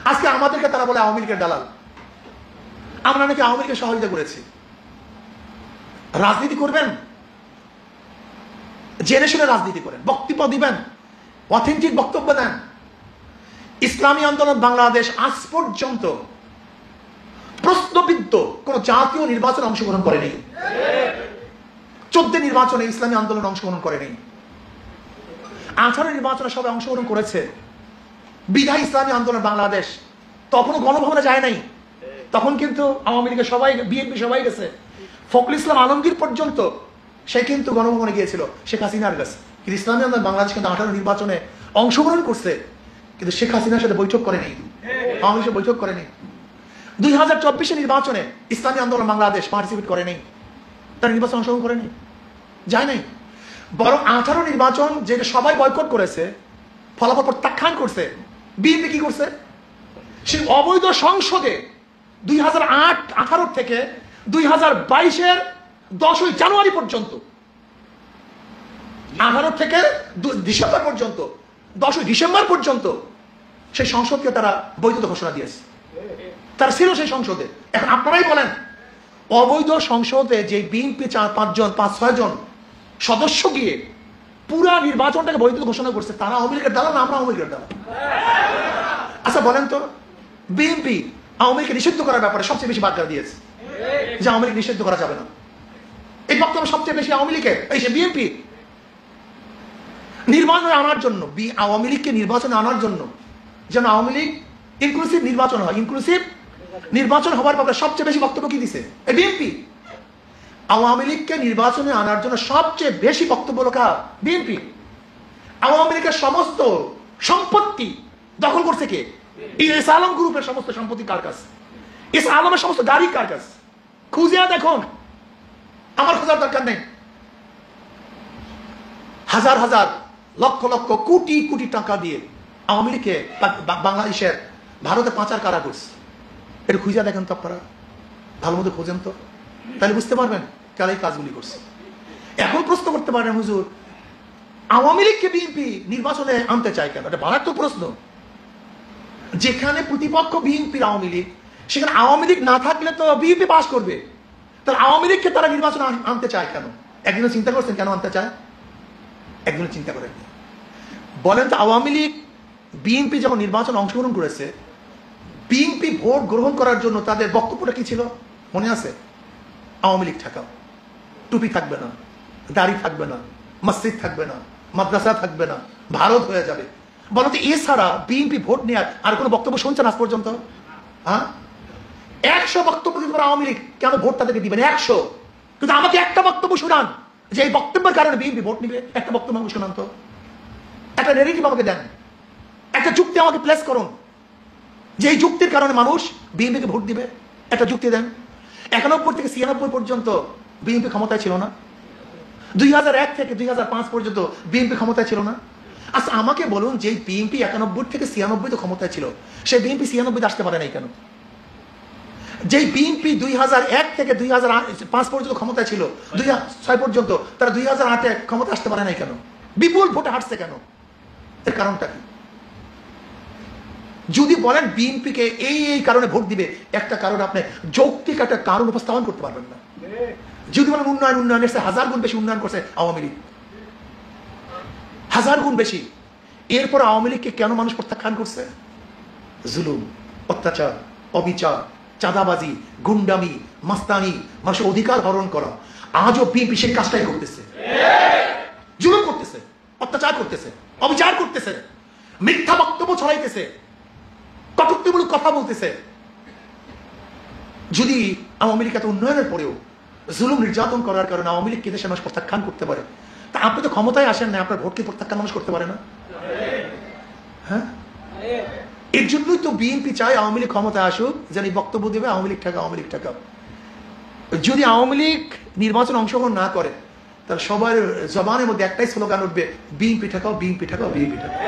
আজকে আমাদেরকে তারা বলে আওয়ামী লীগের দালাল। আমরা নাকি আওয়ামী লীগের সহযোগিতা করেছি। রাজনীতি করবেন, জেনে শুনে রাজনীতি করেন, বক্তব্য দিবেন, অথেন্টিক বক্তব্য দেন। ইসলামী আন্দোলন বাংলাদেশ আজ পর্যন্ত প্রশ্নবিদ্ধ কোন জাতীয় নির্বাচনে অংশগ্রহণ করেনি। 14 নির্বাচনে ইসলামী আন্দোলন অংশগ্রহণ করেনি। 18 নির্বাচনে সবাই অংশগ্রহণ করেছে। বিধায় ইসলামী আন্দোলন বাংলাদেশ তখনও গণভবনে যায় নাই। তখন কিন্তু আওয়ামী লীগের সবাই, বিএনপি সবাই গেছে। ফখরুল ইসলাম আলমগীর পর্যন্ত সে কিন্তু গণভবনে গিয়েছিল শেখ হাসিনার কাছে। কিন্তু ইসলামী আন্দোলন বাংলাদেশ কিন্তু 18 নির্বাচনে অংশগ্রহণ করছে, কিন্তু শেখ হাসিনার সাথে বৈঠক করেনি, আওয়ামী লীগের বৈঠক করেনি। 2024 নির্বাচনে ইসলামী আন্দোলন বাংলাদেশ পার্টিসিপেট করেনি, তারা নির্বাচন অংশগ্রহণ করেনি, যায় নাই। বরং 18 নির্বাচন যেটা সবাই বয়কট করেছে, ফলাফল প্রত্যাখ্যান করছে, বিএনপি কি করছে? সেই অবৈধ সংসদে 2018 থেকে 2022-এর 10ই জানুয়ারি পর্যন্ত, 18 থেকে ডিসেম্বর পর্যন্ত, 10ই ডিসেম্বর পর্যন্ত সেই সংসদকে তারা বৈধতা ঘোষণা দিয়েছে। তারা ছিল সেই সংসদে। এখন আপনারাই বলেন, অবৈধ সংসদে যে বিএনপি 4-5 জন সদস্য গিয়ে পুরা নির্বাচনটাকে বৈধ ঘোষণা করছে, তারা আওয়ামী লীগের দালাল না আমরা আওয়ামী লীগের দালাল? আচ্ছা বলেন তো, বিএনপি আওয়ামী লীগকে নিষিদ্ধ করার ব্যাপারে সবচেয়ে বেশি বার্তা দিয়েছে যে আওয়ামী লীগ নিষিদ্ধ করা যাবে না। এই বক্তব্য সবচেয়ে বেশি আওয়ামী লীগের, এই সে বিএনপি নির্বাচনে আনার জন্য, আওয়ামী লীগকে নির্বাচনে আনার জন্য যেন আওয়ামী লীগ ইনক্লুসিভ নির্বাচন হয়, ইনক্লুসিভ নির্বাচন হওয়ার ব্যাপারে সবচেয়ে বেশি বক্তব্য কি দিছে? এই বিএনপি। আওয়ামী লীগকে নির্বাচনে আনার জন্য সবচেয়ে বেশি বক্তব্য রাখা বিএনপি। আওয়ামী লীগের সমস্ত সম্পত্তি দখল করছে কে? এস আলম গ্রুপের সমস্ত সম্পত্তি কার কাছে? এস আলমের সমস্ত গাড়ি কার কাছে? খুঁজে দেখুন, আমার খোঁজার দরকার নেই। হাজার হাজার লক্ষ লক্ষ কোটি কোটি টাকা দিয়ে আওয়ামী লীগকে বাংলাদেশের ভারতে পাচার কারা করছে, এটা খুঁজে দেখেন তো আপনারা, ভালো মতো খোঁজেন তো, তাহলে বুঝতে পারবেন কারা এই কাজগুলি করছে। এখন প্রশ্ন করতে পারেন, হুজুর আওয়ামী লীগকে বিএনপি নির্বাচনে আনতে চায় কেন? এটা মারাত্মক প্রশ্ন। যেখানে প্রতিপক্ষ বিএনপির আওয়ামী লীগ, সেখানে আওয়ামী লীগ না থাকলে তো বিএনপি পাস করবে, তাহলে আওয়ামী লীগকে তারা নির্বাচনে আনতে চায় কেন? একদিনও চিন্তা করছেন কেন আনতে চায়? একদিনও চিন্তা করেন। বলেন তো, আওয়ামী লীগ বিএনপি যখন নির্বাচনে অংশগ্রহণ করেছে, বিএনপি ভোট গ্রহণ করার জন্য তাদের বক্তব্যটা কি ছিল মনে আছে? আওয়ামী লীগ ঠেকাও, টুপি থাকবে না, দাড়ি থাকবে না, মসজিদ থাকবে না, মাদ্রাসা থাকবে না, ভারত হয়ে যাবে। বলতো এছাড়া বিএনপি ভোট নেওয়ার আর কোনো বক্তব্য শুনছেন আজ পর্যন্ত? হ্যাঁ, 100 বক্তব্য দিতে পারে আওয়ামী লীগ, কেন ভোট তাদেরকে দিবেন? 100। কিন্তু আমাকে একটা বক্তব্য শুনান যে এই বক্তব্যের কারণে বিএনপি ভোট নিবে। একটা বক্তব্য আমাকে শুনান তো, একটা নেগেটিভ আমাকে দেন, একটা যুক্তি আমাকে প্লেস করুন যে এই যুক্তির কারণে মানুষ বিএনপিকে ভোট দিবে। একটা যুক্তি দেন। 91 থেকে 96 পর্যন্ত বিএনপি ক্ষমতায় ছিল না। 2001 থেকে 2005 পর্যন্ত বিএনপি ক্ষমতায় ছিল না। আচ্ছা আমাকে বলুন, যে বিএনপি 91 থেকে 96 ক্ষমতায় ছিল, সেই বিএনপি 96 আসতে পারে নাই কেন? যেই বিএনপি 2001 থেকে 2005 পর্যন্ত ক্ষমতায় ছিল, 2006 পর্যন্ত, তারা 2008-এ ক্ষমতা আসতে পারে নাই কেন? বিপুল ভোটে হারছে কেন? এর কারণটা কি? যদি বলেন বিএনপিকে এই কারণে ভোট দিবে, একটা কারণ আপনি যৌক্তিক একটা কারণ উপস্থাপন করতে পারবেন না। যদি বলেন উন্নয়নের 1000 গুণ বেশি উন্নয়ন করছে আওয়ামী লীগ, 1000 গুণ বেশি, এরপর আওয়ামী লীগকে কেন মানুষ প্রত্যাখ্যান করছে? জুলুম, অত্যাচার, অবিচার, চাঁদাবাজি, গুন্ডামি, মাস্তানি, মানুষের অধিকার হরণ করা। আজও বিএনপি সেই কাজটাই করতেছে, জুলুম করতেছে, অত্যাচার করতেছে, অবিচার করতেছে, মিথ্যা বক্তব্য ছড়াইতেছে, কটূক্তিমূলক কথা বলতেছে। যদি আওয়ামী লীগ এত উন্নয়নের পরেও জুলুম নির্যাতন করার কারণে আওয়ামী লীগকে দেশের মানুষ প্রত্যাখ্যান করতে পারে, তা আপনি তো ক্ষমতায় আসেন না, আপনার ভোটকে প্রত্যাখ্যান মানুষ করতে পারে না? হ্যাঁ, এর জন্যই তো বিএনপি চায় আওয়ামী লীগ ক্ষমতায় আসুক, যেন বক্তব্য দেবে আওয়ামী লীগ ঠেকাও, আওয়ামী লীগ ঠেকাও। যদি আওয়ামী লীগ নির্বাচন অংশগ্রহণ না করে, তাহলে সবার জবানের মধ্যে একটাই স্লোগান উঠবে, বিএনপি ঠেকাও, বিএনপি ঠেকাও, বিএনপি ঠেকাও।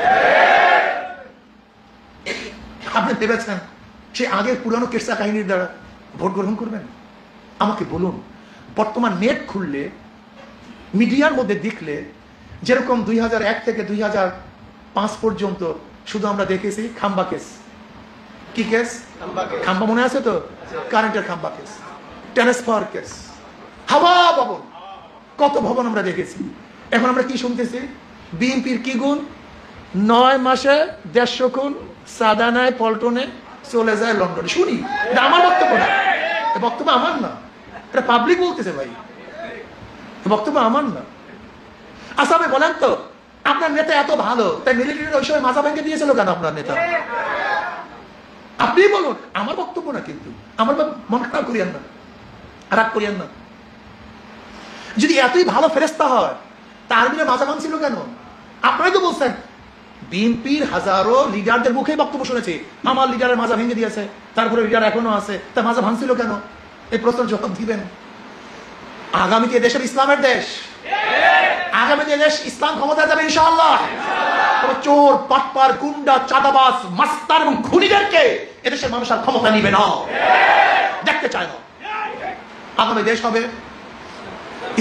আপনি ভেবেছেন সেই আগের পুরানো কেসা কাহিনীর দ্বারা ভোট গ্রহণ করবেন? আমাকে বলুন, বর্তমান নেট খুললে, মিডিয়ার মধ্যে দেখলে, যেরকম 2001 থেকে 2005 পর্যন্ত শুধু আমরা দেখেছি খাম্বা কেস, কি কেস? খাম্বা মনে আছে তো? কারেন্টের খাম্বা কেস, ট্রান্সফার কেস, হাওয়া ভবন, কত ভবন আমরা দেখেছি। এখন আমরা কি শুনতেছি? বিএনপির কি গুণ? 9 মাসে 150 খুন, সাদা নেয় পল্টনে, চলে যায় লন্ডনে। শুনি, এটা আমার বক্তব্য না, বক্তব্য আমার না, এটা পাবলিক বলতেছে ভাই, বক্তব্য আমার না। আচ্ছা আপনি বলেন তো, আপনার নেতা এত ভালো, তাই মিলিটারির ওই সময় মাজা ভেঙে দিয়েছিল কেন আপনার নেতা? আপনি বলুন, আমার বক্তব্য না কিন্তু, আমার মন খারাপ করিয়েন না, রাগ করিয়েন না। যদি এতই ভালো ফেরেস্তা হয়, তার মিলে মাজা ভাঙছিল কেন? আপনারাই তো বলছেন। বিএনপির হাজারো লিডারদের মুখে বক্তব্য শুনেছি, আমার লিডারের মাজা ভেঙে দিয়েছে, তারপরে লিডার এখনো আছে, তা মাজা ভাঙছিল কেন? এই প্রশ্নের জবাব দিবেন। আগামীতে দেশের ইসলামের দেশ, আগামীতে দেশ ইসলাম ক্ষমতা যাবে ইনশাআল্লাহ। চোর, পাটপার, গুন্ডা, চাঁদাবাজ, মাস্তার এবং খুনিদেরকে এদেশের মানুষ আর ক্ষমতা নিবে না, দেখতে চায় না। আগামী দেশ হবে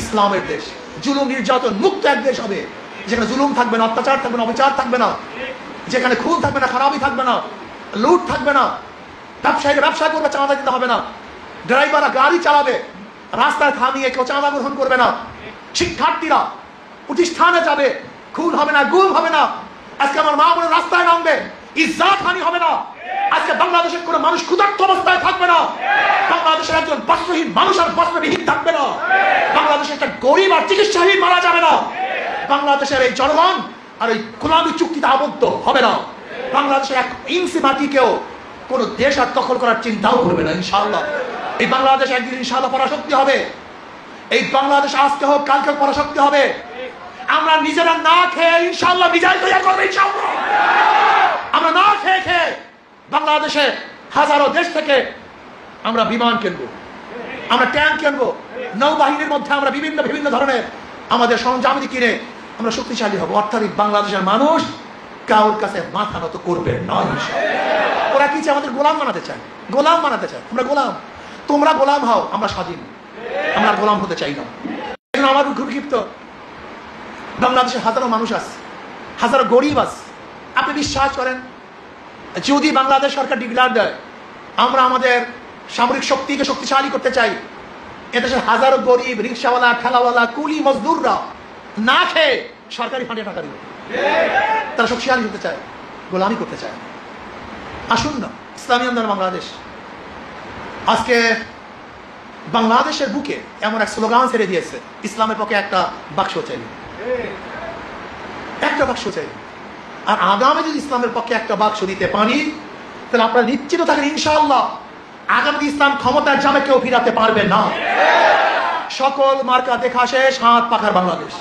ইসলামের দেশ, জুলুম নির্যাতন মুক্ত এক দেশ হবে, যেখানে জুলুম থাকবে না, অত্যাচার থাকবে না, অবিচার থাকবে না, যেখানে খুন থাকবে না, খারাপই থাকবে না, লুট থাকবে না, ব্যবসায়ীরা ব্যবসা করবে, চাঁদা দিতে হবে না, ড্রাইভাররা গাড়ি চালাবে, রাস্তায় থামিয়ে কেউ চাঁদা গ্রহণ করবে না, শিক্ষার্থীরা প্রতিষ্ঠানে যাবে, খুন হবে না, গুম হবে না। আজকে আমার মা বোনের রাস্তায় নামবে, ইজ্জত হানি হবে না। আজকে বাংলাদেশের কোনো মানুষ ক্ষুধার্ত অবস্থায় থাকবে না, বাংলাদেশের একজন বস্ত্রহীন মানুষ আর বস্ত্রবিহীন থাকবে না, বাংলাদেশের একটা গরিব আর চিকিৎসাহীন মারা যাবে না, বাংলাদেশের এই জনগণ আর এই গোলামী চুক্তিতে আবদ্ধ হবে না, বাংলাদেশের 1 ইঞ্চি মাটিকেও কোন দেশ আর দখল করার চিন্তাও করবে না ইনশাআল্লাহ। এই বাংলাদেশ একদিন ইনশাআল্লাহ পরাশক্তি হবে, এই বাংলাদেশ আজকে হোক কালকে পরাশক্তি হবে। আমরা নিজেরা না খেয়ে ইনশাআল্লাহ বিজয় তৈরি করবো ইনশাআল্লাহ। আমরা না খেয়ে খেয়ে বাংলাদেশে হাজারো দেশ থেকে আমরা বিমান কিনবো, আমরা ট্যাঙ্ক কিনবো, নৌবাহিনীর মধ্যে আমরা বিভিন্ন বিভিন্ন ধরনের আমাদের সরঞ্জামাদি কিনে আমরা শক্তিশালী হব। অর্থাৎ বাংলাদেশের মানুষ কারোর কাছে মাথা নত করবে না ইনশাআল্লাহ। ওরা কি চায়? আমাদের গোলাম বানাতে চায়, গোলাম বানাতে চায়। আমরা গোলাম, তোমরা গোলাম হও, আমরা স্বাধীন, আমরা গোলাম হতে চাই না। এখন আমার খুব ক্ষিপ্ত, বাংলাদেশে হাজারো মানুষ আছে, হাজারো গরিব আছে। আপনি বিশ্বাস করেন, যদি বাংলাদেশ সরকার ডিক্লেয়ার দেয় আমরা আমাদের সামরিক শক্তিকে শক্তিশালী করতে চাই, এদেশের হাজারো গরিব, রিক্সাওয়ালা, ঠেলাওয়ালা, কুলি মজদুররা না খেয়ে সরকারি ফান্ডে টাকা দিবে, তারা শক্তিশালী হতে চায়, গোলামি করতে চায়। আসুন না, ইসলামী আন্দোলন বাংলাদেশ আজকে বাংলাদেশের বুকে এমন এক স্লোগান ছেড়ে দিয়েছে, ইসলামের পক্ষে একটা বাক্স চাই, একটা বাক্স চাই। আর আগামী যদি ইসলামের পক্ষে একটা বাক্স দিতে পারি, তাহলে আপনারা নিশ্চিত থাকেন ইনশাআল্লাহ আগামী ইসলাম ক্ষমতার যাবে, কেউ ফিরাতে পারবে না। সকল মার্কা দেখা শেষ, হাত পাখার বাংলাদেশ।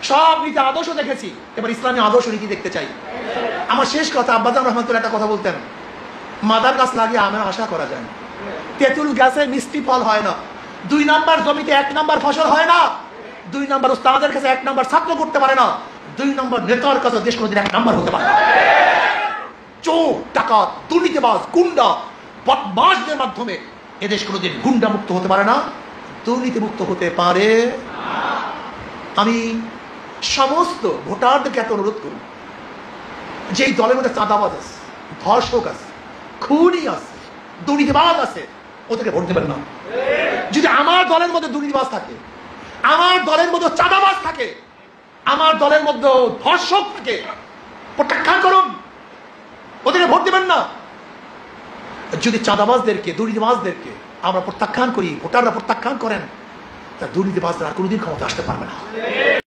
সব নীতি আদর্শ দেখেছি, এবার ইসলামী আদর্শ নীতি দেখতে চাই। আমার শেষ কথা, আব্বাজান রহমতুল্লাহ একটা কথা বলতেন, মাদার গাছ লাগিয়ে আমের আশা করা যায় না, তেঁতুল গাছে মিষ্টি ফল হয় না, 2 নাম্বার জমিতে 1 নাম্বার ফসল হয় না, 2 নাম্বার ওস্তাদের কাছে 1 নাম্বার ছাত্র করতে পারে না, 2 নাম্বার নেতার কাছে দেশ কোনোদিন 1 নাম্বার হতে পারে না। চোর, ডাকাত, দুর্নীতিবাজ, গুন্ডা, বদমাশদের মাধ্যমে এদেশ কোনোদিন গুন্ডা মুক্ত হতে পারে না, দুর্নীতি মুক্ত হতে পারে। আমি সমস্ত ভোটারদেরকে একটা অনুরোধ করি, যে দলের মধ্যে চাঁদাবাজ আছে, ধর্ষক আছে, খুনি আছে, দুর্নীতিবাজ আছে, ওদেরকে ভোট দেবেন না। যদি আমার দলের মধ্যে দুর্নীতিবাজ থাকে, আমার দলের মধ্যে চাঁদাবাজ থাকে, আমার দলের মধ্যে ধর্ষক থাকে, প্রত্যাখ্যান করুন, ওদেরকে ভোট দেবেন না। যদি চাঁদাবাজদেরকে, দুর্নীতিবাজদেরকে আমরা প্রত্যাখ্যান করি, ভোটাররা প্রত্যাখ্যান করেন, তা দুর্নীতিবাজরা আর কোনোদিন ক্ষমতা আসতে পারবে না।